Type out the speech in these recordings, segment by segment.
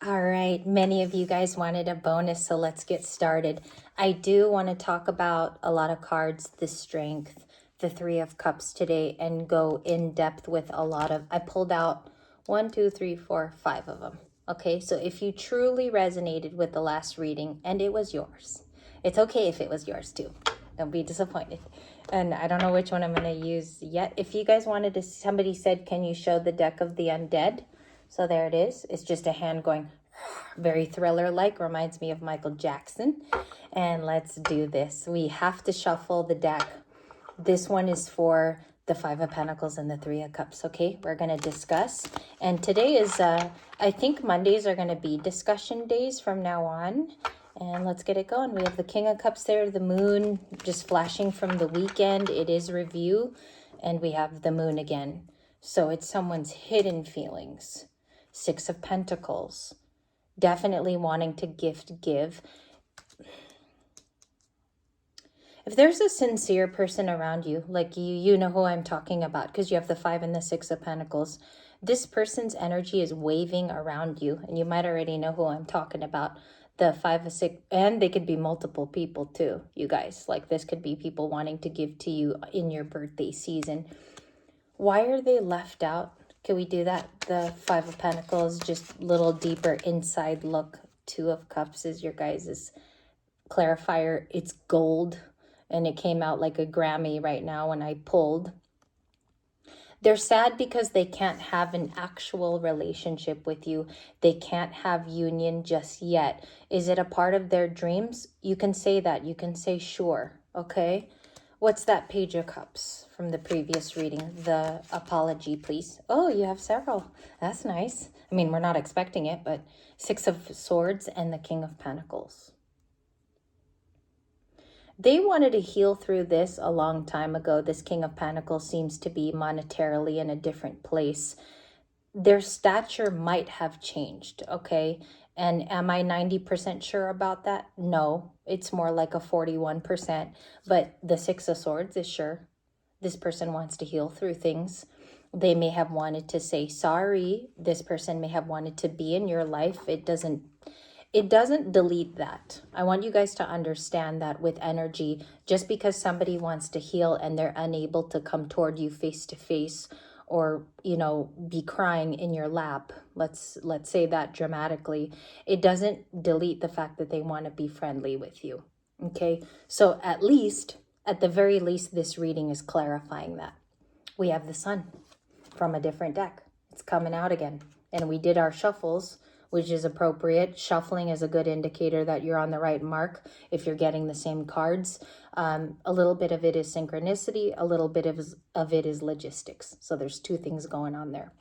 All right, many of you guys wanted a bonus, so let's get started. I do want to talk about a lot of cards, the Strength, the Three of Cups today, and go in depth with a lot of, I pulled out 1, 2, 3, 4, 5 of them. Okay, so if you truly resonated with the last reading and it was yours, it's okay if it was yours too. Don't be disappointed. And I don't know which one I'm going to use yet. If you guys wanted to, somebody said, can you show the deck of the undead? So there it is. It's just a hand going very thriller-like. Reminds me of Michael Jackson. And let's do this. We have to shuffle the deck. This one is for the Five of Pentacles and the Three of Cups. Okay, we're going to discuss. And today is, I think Mondays are going to be discussion days from now on. And let's get it going. We have the King of Cups there, the Moon just flashing from the weekend. It is review. And we have the Moon again. So it's someone's hidden feelings. Six of Pentacles. Definitely wanting to give. If there's a sincere person around you, like you know who I'm talking about because you have the 5 and the 6 of Pentacles. This person's energy is waving around you, and you might already know who I'm talking about. The 5 of 6, and they could be multiple people too, you guys. Like this could be people wanting to give to you in your birthday season. Why are they left out? Can we do that? The 5 of Pentacles, just a little deeper inside look. 2 of Cups is your guys' clarifier. It's gold, and it came out like a Grammy right now when I pulled. They're sad because they can't have an actual relationship with you. They can't have union just yet. Is it a part of their dreams? You can say that. You can say sure, okay? What's that Page of Cups from the previous reading? The apology, please. Oh, you have several. That's nice. I mean, we're not expecting it, but 6 of Swords and the King of Pentacles. They wanted to heal through this a long time ago. This King of Pentacles seems to be monetarily in a different place. Their stature might have changed, okay? And am I 90% sure about that? No, it's more like a 41%. But the 6 of Swords is sure. This person wants to heal through things. They may have wanted to say sorry. This person may have wanted to be in your life. It doesn't delete that. I want you guys to understand that with energy, just because somebody wants to heal and they're unable to come toward you face to face, or be crying in your lap, let's say that dramatically, it doesn't delete the fact that they want to be friendly with you. Okay, so at the very least, this reading is clarifying that. We have the Sun from a different deck. It's coming out again, and we did our shuffles, which is appropriate. Shuffling is a good indicator that you're on the right mark if you're getting the same cards. A little bit of it is synchronicity. A little bit of it is logistics. So there's 2 things going on there.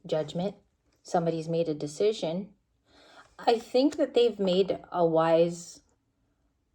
Judgment. Somebody's made a decision. I think that they've made a wise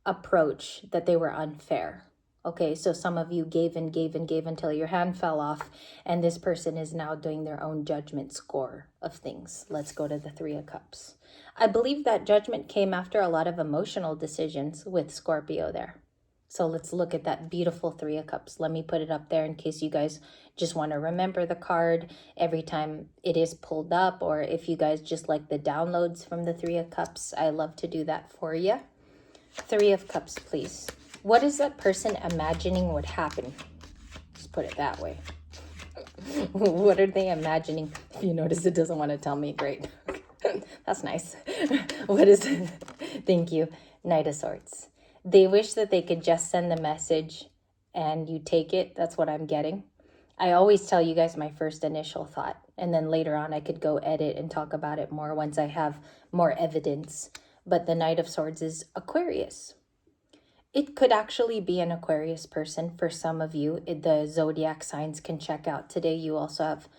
approach, that they were unfair. Okay, so some of you gave and gave and gave until your hand fell off, and this person is now doing their own judgment score of things. Let's go to the 3 of Cups. I believe that judgment came after a lot of emotional decisions with Scorpio there. So let's look at that beautiful 3 of Cups. Let me put it up there in case you guys just want to remember the card every time it is pulled up, or if you guys just like the downloads from the 3 of Cups, I love to do that for you. 3 of Cups, please. What is that person imagining would happen? Let's put it that way. What are they imagining? If you notice, it doesn't want to tell me. Great. That's nice. What is it? Thank you. Knight of Swords. They wish that they could just send the message and you take it. That's what I'm getting. I always tell you guys my first initial thought, and then later on I could go edit and talk about it more once I have more evidence. But the Knight of Swords is Aquarius. It could actually be an Aquarius person for some of you. The zodiac signs can check out today. You also have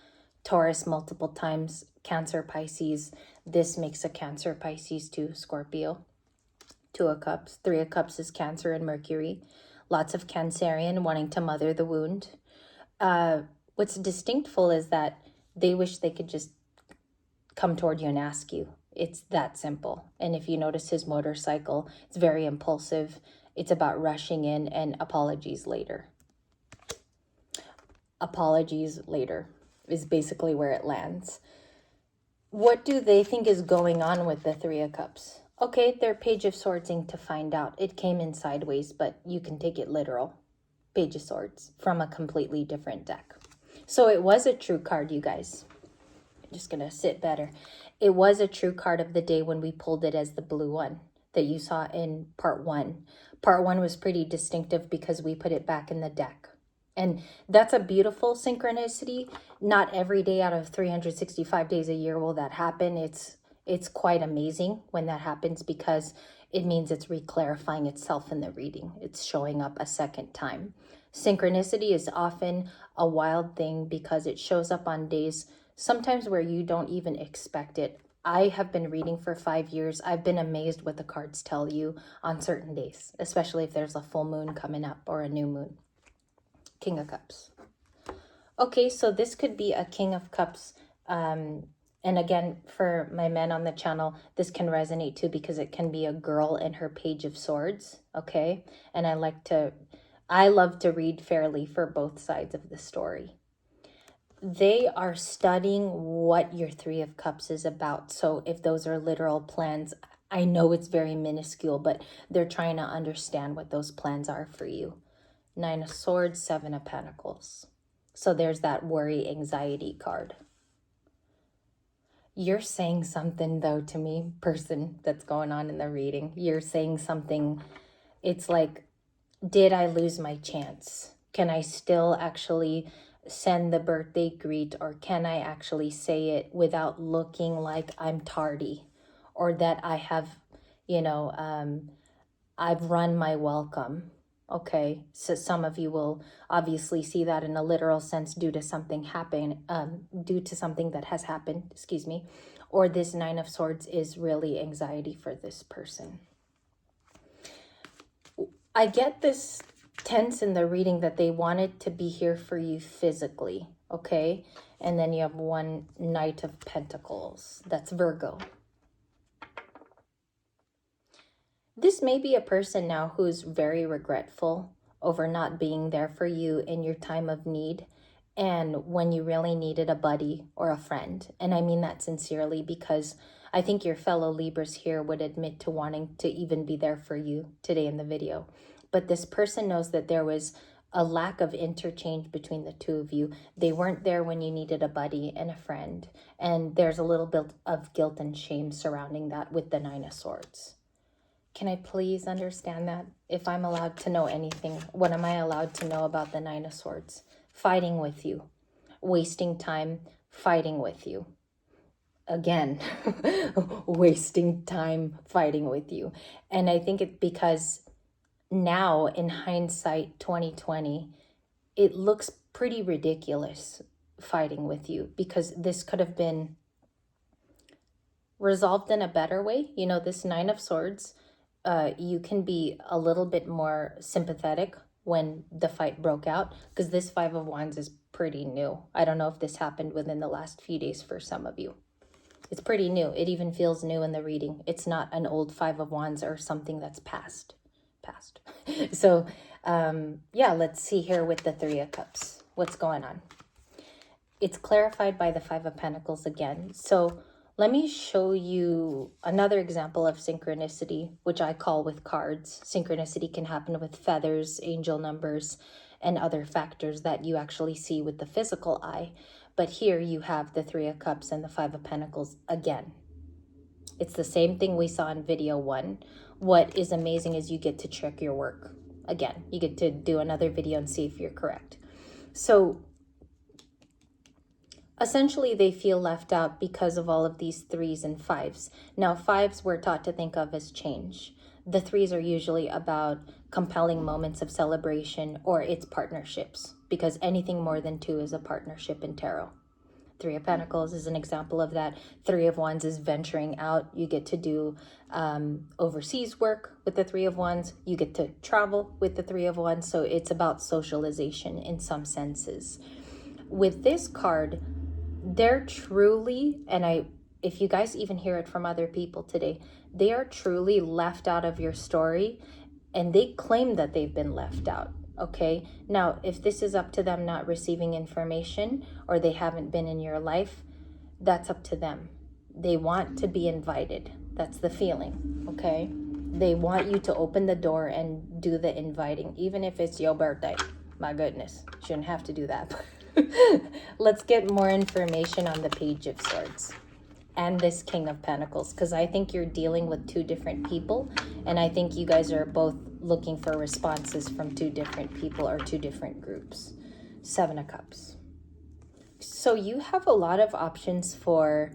Taurus multiple times, Cancer, Pisces. This makes a Cancer, Pisces too, Scorpio. 2 of Cups. 3 of Cups is Cancer and Mercury. Lots of Cancerian wanting to mother the wound. What's distinctful is that they wish they could just come toward you and ask you. It's that simple. And if you notice his motorcycle, it's very impulsive. It's about rushing in, and apologies later. Apologies later is basically where it lands. What do they think is going on with the Three of Cups? Okay, they're Page of Swordsing to find out. It came in sideways, but you can take it literal. Page of Swords from a completely different deck. So it was a true card, you guys. I'm just going to sit better. It was a true card of the day when we pulled it as the blue one that you saw in part one. Part one was pretty distinctive because we put it back in the deck. And that's a beautiful synchronicity. Not every day out of 365 days a year will that happen. It's quite amazing when that happens because it means it's reclarifying itself in the reading. It's showing up a second time. Synchronicity is often a wild thing because it shows up on days sometimes where you don't even expect it. I have been reading for 5 years. I've been amazed what the cards tell you on certain days, especially if there's a full moon coming up or a new moon. King of Cups. Okay, so this could be a King of Cups. And again, for my men on the channel, this can resonate too because it can be a girl in her Page of Swords. Okay, and I love to read fairly for both sides of the story. They are studying what your Three of Cups is about. So if those are literal plans, I know it's very minuscule, but they're trying to understand what those plans are for you. Nine of Swords, Seven of Pentacles. So there's that worry, anxiety card. You're saying something, though, to me, person that's going on in the reading. You're saying something. It's like, did I lose my chance? Can I still actually send the birthday greet, or can I actually say it without looking like I'm tardy, or that I have, I've run my welcome? Okay, so some of you will obviously see that in a literal sense due to something that has happened, excuse me, or this Nine of Swords is really anxiety for this person. I get this tense in the reading that they wanted to be here for you physically, okay? And then you have one Knight of Pentacles, that's Virgo. This may be a person now who's very regretful over not being there for you in your time of need and when you really needed a buddy or a friend. And I mean that sincerely because I think your fellow Libras here would admit to wanting to even be there for you today in the video. But this person knows that there was a lack of interchange between the two of you. They weren't there when you needed a buddy and a friend. And there's a little bit of guilt and shame surrounding that with the Nine of Swords. Can I please understand that? If I'm allowed to know anything, what am I allowed to know about the Nine of Swords? Fighting with you, wasting time, fighting with you. Again, wasting time, fighting with you. And I think it's because now in hindsight, 2020, it looks pretty ridiculous fighting with you because this could have been resolved in a better way. You know, this Nine of Swords, you can be a little bit more sympathetic when the fight broke out because this Five of Wands is pretty new. I don't know if this happened within the last few days for some of you. It's pretty new. It even feels new in the reading. It's not an old Five of Wands or something that's past. So, yeah, let's see here with the Three of Cups. What's going on? It's clarified by the Five of Pentacles again. So let me show you another example of synchronicity, which I call with cards. Synchronicity can happen with feathers, angel numbers, and other factors that you actually see with the physical eye. But here you have the Three of Cups and the Five of Pentacles again. It's the same thing we saw in video 1. What is amazing is you get to check your work. Again, you get to do another video and see if you're correct. So essentially, they feel left out because of all of these 3s and 5s. Now, 5s we're taught to think of as change. The 3s are usually about compelling moments of celebration or it's partnerships, because anything more than 2 is a partnership in tarot. 3 of Pentacles is an example of that. 3 of Wands is venturing out. You get to do overseas work with the 3 of Wands. You get to travel with the 3 of Wands. So it's about socialization in some senses. With this card, they're truly, and if you guys even hear it from other people today, they are truly left out of your story and they claim that they've been left out. Okay, now if this is up to them not receiving information or they haven't been in your life, that's up to them. They want to be invited. That's the feeling, okay? They want you to open the door and do the inviting, even if it's your birthday. My goodness, shouldn't have to do that. Let's get more information on the Page of Swords and this King of Pentacles, because I think you're dealing with two different people, and I think you guys are both looking for responses from two different people or two different groups. Seven of Cups. So you have a lot of options for,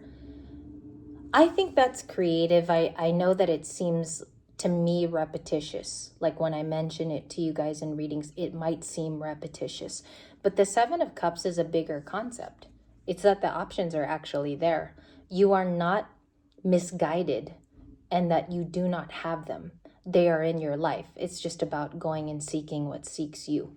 I think that's creative. I know that it seems to me repetitious. Like when I mention it to you guys in readings, it might seem repetitious. But the Seven of Cups is a bigger concept. It's that the options are actually there. You are not misguided and that you do not have them. They are in your life. It's just about going and seeking what seeks you.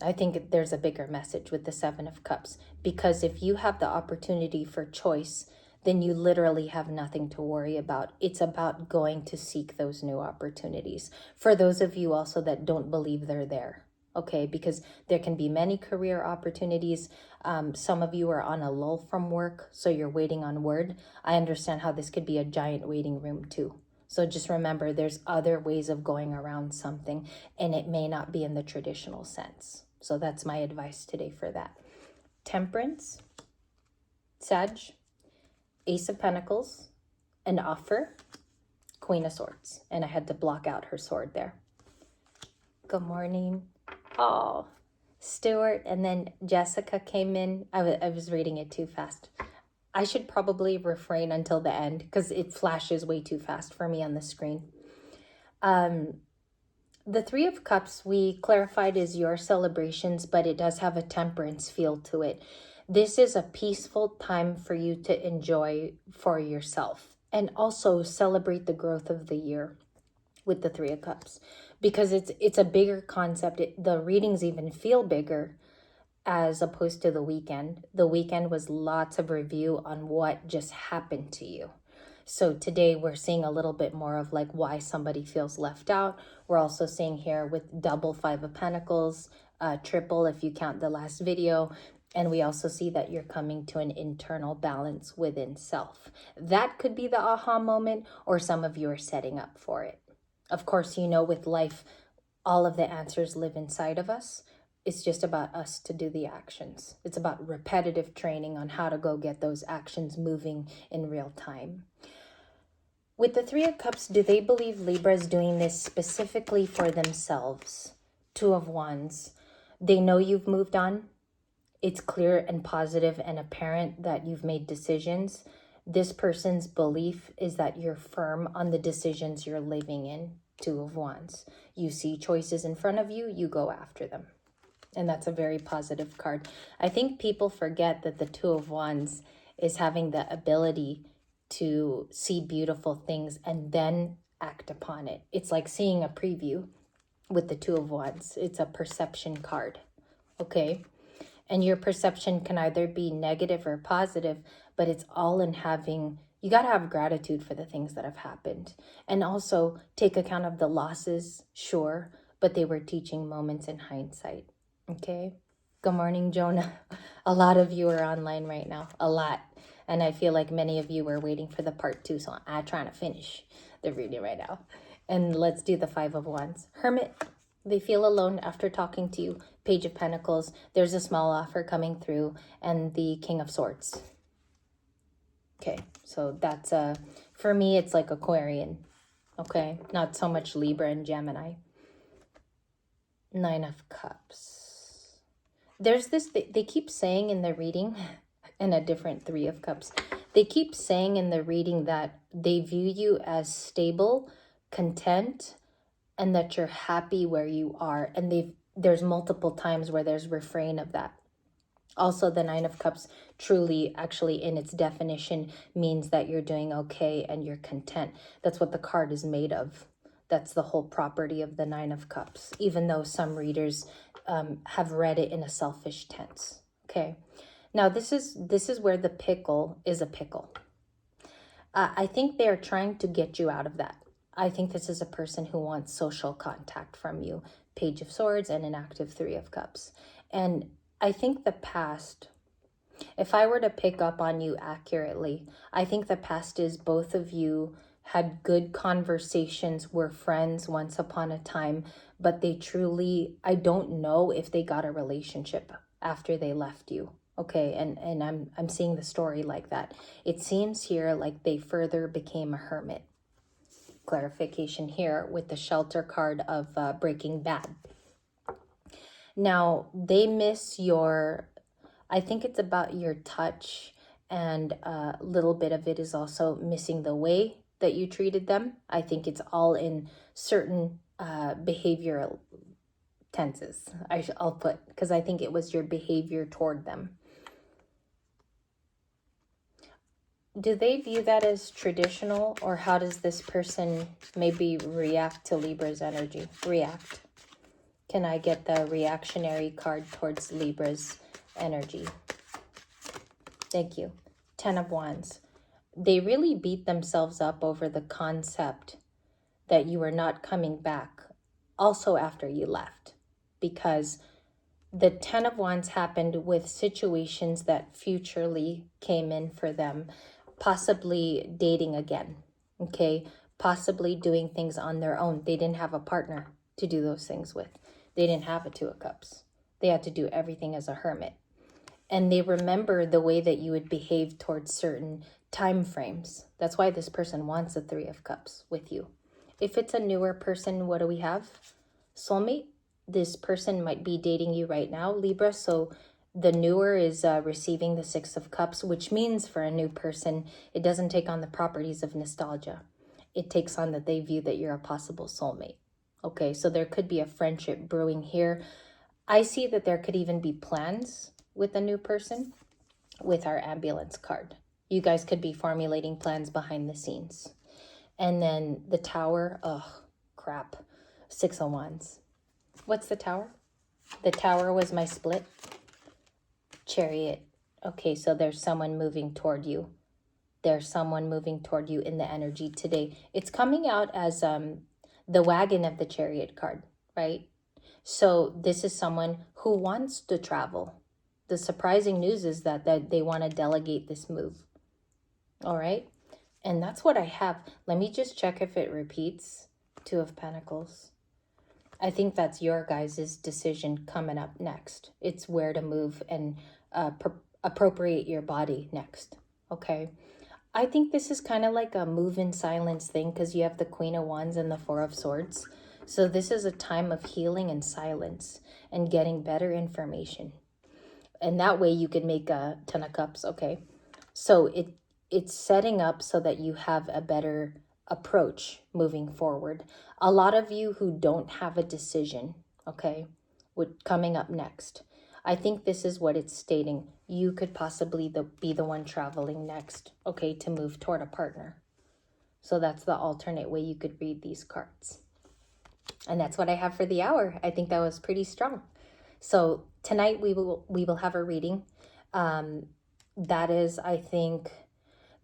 I think there's a bigger message with the Seven of Cups, because if you have the opportunity for choice, then you literally have nothing to worry about. It's about going to seek those new opportunities. For those of you also that don't believe they're there, okay, because there can be many career opportunities. Some of you are on a lull from work, so you're waiting on word. I understand how this could be a giant waiting room too. So just remember, there's other ways of going around something, and it may not be in the traditional sense. So that's my advice today for that. Temperance, Sag, Ace of Pentacles, an offer, Queen of Swords. And I had to block out her sword there. Good morning. Oh, Stuart, and then Jessica came in. I was reading it too fast. I should probably refrain until the end because it flashes way too fast for me on the screen. The Three of Cups, we clarified, is your celebrations, but it does have a temperance feel to it. This is a peaceful time for you to enjoy for yourself and also celebrate the growth of the year with the Three of Cups, because it's a bigger concept. The readings even feel bigger as opposed to the weekend. The weekend was lots of review on what just happened to you. So today we're seeing a little bit more of like why somebody feels left out. We're also seeing here with double Five of Pentacles, triple if you count the last video. And we also see that you're coming to an internal balance within self. That could be the aha moment, or some of you are setting up for it. Of course, you know, with life, all of the answers live inside of us. It's just about us to do the actions. It's about repetitive training on how to go get those actions moving in real time. With the Three of Cups, do they believe Libra is doing this specifically for themselves? Two of Wands. They know you've moved on. It's clear and positive and apparent that you've made decisions. This person's belief is that you're firm on the decisions you're living in. Two of Wands. You see choices in front of you, you go after them. And that's a very positive card. I think people forget that the Two of Wands is having the ability to see beautiful things and then act upon it. It's like seeing a preview with the Two of Wands. It's a perception card, okay? And your perception can either be negative or positive, but it's all in having, you got to have gratitude for the things that have happened. And also take account of the losses, sure, but they were teaching moments in hindsight, okay? Good morning, Jonah. A lot of you are online right now, a lot. And I feel like many of you are waiting for the part 2, so I'm trying to finish the reading right now. And let's do the Five of Wands. Hermit, they feel alone after talking to you. Page of Pentacles, there's a small offer coming through, and the King of Swords. Okay, so that's, for me, it's like Aquarian, okay? Not so much Libra and Gemini. Nine of Cups. There's this, they keep saying in the reading, and a different Three of Cups. They keep saying in the reading that they view you as stable, content, and that you're happy where you are. And there's multiple times where there's refrain of that. Also, the Nine of Cups truly, actually, in its definition, means that you're doing okay and you're content. That's what the card is made of. That's the whole property of the Nine of Cups, even though some readers have read it in a selfish tense, okay? Now, this is where the pickle is a pickle. I think they're trying to get you out of that. I think this is a person who wants social contact from you. Page of Swords and an active Three of Cups. And I think the past, If I were to pick up on you accurately, I think the past is both of you had good conversations, were friends once upon a time, but they truly, I don't know if they got a relationship after they left you. Okay, and I'm seeing the story like that. It seems here like they further became a hermit. Clarification here with the shelter card of Breaking Bad. Now, they miss your, I think it's about your touch, and a little bit of it is also missing the way that you treated them. I think it's all in certain behavioral tenses, I'll put, because I think it was your behavior toward them. Do they view that as traditional, or how does this person maybe react to Libra's energy? React. Can I get the reactionary card towards Libra's energy? Thank you. 10 of Wands. They really beat themselves up over the concept that you were not coming back also after you left, because the 10 of Wands happened with situations that futurely came in for them, possibly dating again, okay? Possibly doing things on their own. They didn't have a partner to do those things with. They didn't have a Two of Cups. They had to do everything as a hermit. And they remember the way that you would behave towards certain time frames. That's why this person wants a Three of Cups with you. If it's a newer person, what do we have? Soulmate. This person might be dating you right now, Libra. So the newer is receiving the Six of Cups, which means for a new person, it doesn't take on the properties of nostalgia. It takes on that they view that you're a possible soulmate. Okay, so there could be a friendship brewing here. I see that there could even be plans with a new person with our ambulance card. You guys could be formulating plans behind the scenes. And then the Tower, oh, crap. 6 of Wands. What's the Tower? The Tower was my split. Chariot. Okay, so there's someone moving toward you. There's someone moving toward you in the energy today. It's coming out as the wagon of the Chariot card, right? So this is someone who wants to travel. The surprising news is that they want to delegate this move. All right? And that's what I have. Let me just check if it repeats. Two of Pentacles. I think that's your guys' decision coming up next. It's where to move and appropriate your body next. Okay? I think this is kind of like a move in silence thing, because you have the Queen of Wands and the Four of Swords. So this is a time of healing and silence and getting better information. And that way you could make a Ten of Cups, okay? So it's setting up so that you have a better approach moving forward. A lot of you who don't have a decision, okay, coming up next. I think this is what it's stating. You could possibly be the one traveling next, okay, to move toward a partner. So that's the alternate way you could read these cards. And that's what I have for the hour. I think that was pretty strong. So tonight we will have a reading. That is, I think,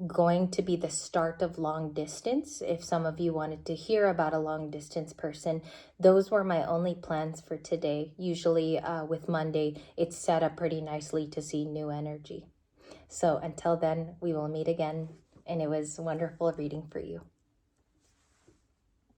going to be the start of long distance. If some of you wanted to hear about a long distance person, those were my only plans for today. Usually with Monday, it's set up pretty nicely to see new energy. So until then, we will meet again. And it was wonderful reading for you.